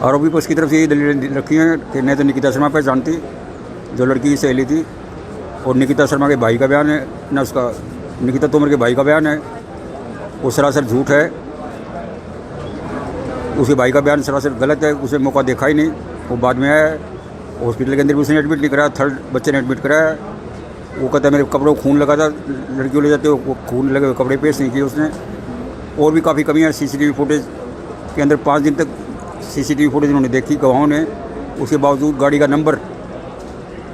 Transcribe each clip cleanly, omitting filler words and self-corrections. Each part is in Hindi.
आरोपी पर उसकी तरफ से ये दलीलें रखी हैं कि नहीं तो निकिता शर्मा पहचानती, जो लड़की की सहेली थी, और निकिता शर्मा के भाई का बयान है, ना उसका निकिता तोमर के भाई का बयान है, वो सरासर झूठ है। उसके भाई का बयान सरासर गलत है, उसे मौका देखा ही नहीं। वो बाद में आया, हॉस्पिटल के अंदर भी उसने एडमिट नहीं कराया, थर्ड बच्चे ने एडमिट कराया। वो कहता है मेरे कपड़ों को खून लगा था, लड़कियों ले जाते हो वो खून लगे हुए कपड़े पेश नहीं किए उसने। और भी काफ़ी कमियाँ सीसीटीवी फुटेज के अंदर 5 दिन तक सीसीटीवी फुटेज उन्होंने देखी गवाहों ने, उसके बावजूद गाड़ी का नंबर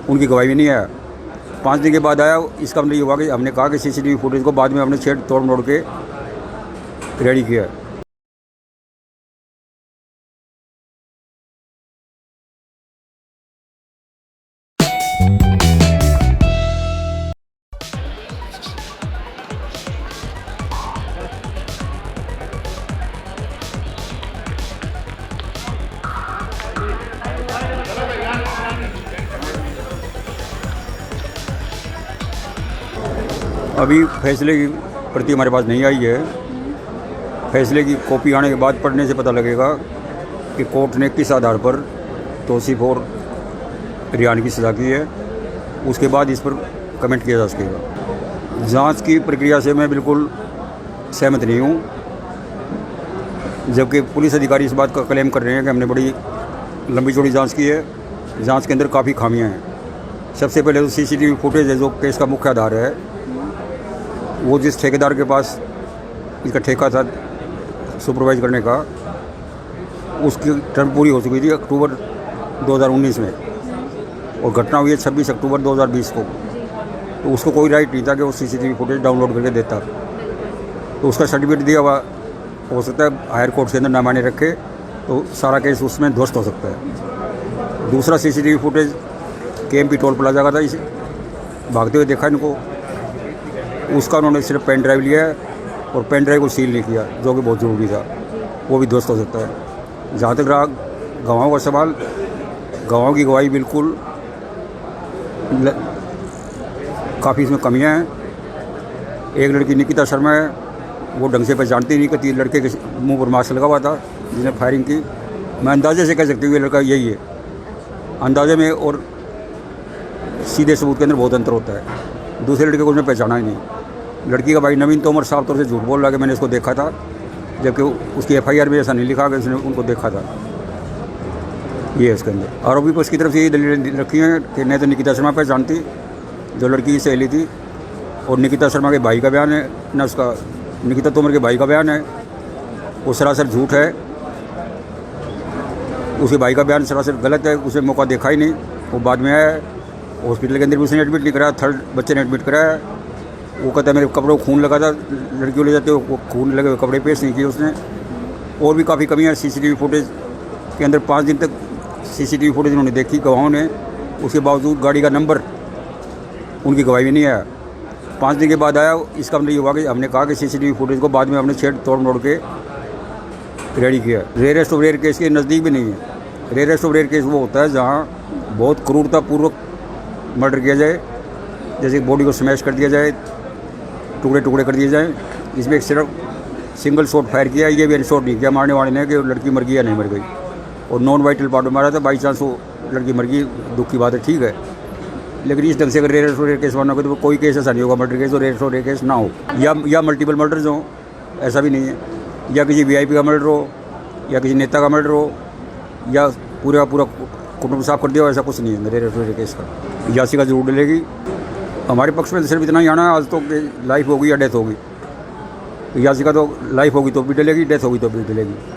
उनकी गवाही में नहीं आया। 5 दिन के बाद आया। इसका मतलब ये हुआ कि हमने कहा कि सीसीटीवी फुटेज को बाद में हमने छेड़ तोड़ मोड़ के रेडी किया। अभी फैसले की प्रति हमारे पास नहीं आई है। फैसले की कॉपी आने के बाद पढ़ने से पता लगेगा कि कोर्ट ने किस आधार पर तौसीफ और रिहान की सज़ा की है। उसके बाद इस पर कमेंट किया जा सकेगा। जांच की प्रक्रिया से मैं बिल्कुल सहमत नहीं हूँ, जबकि पुलिस अधिकारी इस बात का क्लेम कर रहे हैं कि हमने बड़ी लंबी चौड़ी जांच की है। जांच के अंदर काफ़ी खामियां हैं। सबसे पहले तो सीसीटीवी फुटेज है जो केस का मुख्य आधार है। वो जिस ठेकेदार के पास इसका ठेका था सुपरवाइज करने का, उसकी टर्म पूरी हो चुकी थी अक्टूबर 2019 में, और घटना हुई है 26 अक्टूबर 2020 को। तो उसको कोई राइट नहीं था कि वो सीसीटीवी फुटेज डाउनलोड करके देता। तो उसका सर्टिफिकेट दिया हुआ, हो सकता है हायर कोर्ट के अंदर ना माने रखे तो सारा केस उसमें ध्वस्त हो सकता है। दूसरा CCTV footage KMP toll plaza का था, इसे भागते हुए देखा इनको, उसका उन्होंने सिर्फ पेन ड्राइव लिया है और पेन ड्राइव को सील नहीं किया, जो कि बहुत ज़रूरी था, वो भी ध्वस्त हो सकता है। जहाँ तक रहा गवाहों का सवाल, गवाहों की गवाही बिल्कुल काफ़ी इसमें कमियां हैं। एक लड़की निकिता शर्मा है, वो ढंग से पहचानती नहीं कि लड़के के मुंह पर मास्क लगा हुआ था जिसने फायरिंग की। मैं अंदाजे से कह सकती हूँ ये लड़का यही है। अंदाजे में और सीधे सबूत के अंदर बहुत अंतर होता है। दूसरे लड़के को उसने पहचाना ही नहीं। लड़की का भाई नवीन तोमर साफ तौर से झूठ बोल रहा है कि मैंने इसको देखा था, जबकि उसकी FIR में ऐसा नहीं लिखा कि उसने उनको देखा था। ये है इसके अंदर। आरोपी पर उसकी तरफ से ये दलीलें रखी हैं कि नहीं तो निकिता शर्मा पहचानती, जो लड़की की सहेली थी, और निकिता शर्मा के भाई का बयान है, ना उसका निकिता तोमर के भाई का बयान है, वो सरासर झूठ है। उसके भाई का बयान सरासर गलत है, उसे मौका देखा ही नहीं। वो बाद में आया, हॉस्पिटल के अंदर भी उसने एडमिट नहीं कराया, थर्ड बच्चे ने एडमिट कराया। वो कहता है मेरे कपड़ों को खून लगा था, लड़कियों ले जाते हो वो खून लगे हुए कपड़े पेश नहीं किए उसने। और भी काफ़ी कमियाँ हैं सीसीटीवी फुटेज के अंदर। 5 दिन तक सीसीटीवी फुटेज उन्होंने देखी गवाहों ने, उसके बावजूद गाड़ी का नंबर उनकी गवाही में नहीं आया। 5 दिन के बाद आया। इसका मतलब ये हुआ कि हमने कहा कि सीसीटीवी फुटेज को बाद में हमने छेड़ तोड़ मोड़ के रेडी किया। रेयरेस्ट ऑफ रेयर केस के नज़दीक भी नहीं है। रेयरेस्ट ऑफ रेयर केस वो होता है जहाँ बहुत क्रूरतापूर्वक मर्डर किया जाए, जैसे बॉडी को स्मैश कर दिया जाए, टुकड़े टुकड़े कर दिए जाए। इसमें एक सिर्फ सिंगल शॉट फायर किया, ये भी शॉट नहीं किया मारने वाले ने कि लड़की मर गई या नहीं मर गई, और नॉन वाइटल पार्ट में मारा था। बाई चांस वो लड़की मर गई, दुख की बात है, ठीक है। लेकिन इस ढंग से अगर रेयरेस्ट ऑफ रेयर केस मारना हो तो कोई केस ऐसा नहीं होगा मर्डर केस और रेयरेस्ट ऑफ रेयर केस ना हो, या मल्टीपल मर्डर्स हो, ऐसा भी नहीं है। या किसी VIP का मर्डर हो, या किसी नेता का मर्डर हो, या पूरा कुटुंब साफ कर दिया हो, ऐसा कुछ नहीं है रेयरेस्ट ऑफ रेयर केस का। याचिका जरूर डलेगी। हमारे पक्ष में सिर्फ इतना ही आना है आज तो कि लाइफ होगी या डेथ होगी। याचिका तो लाइफ होगी तो भी डलेगी, डेथ होगी तो भी डलेगी।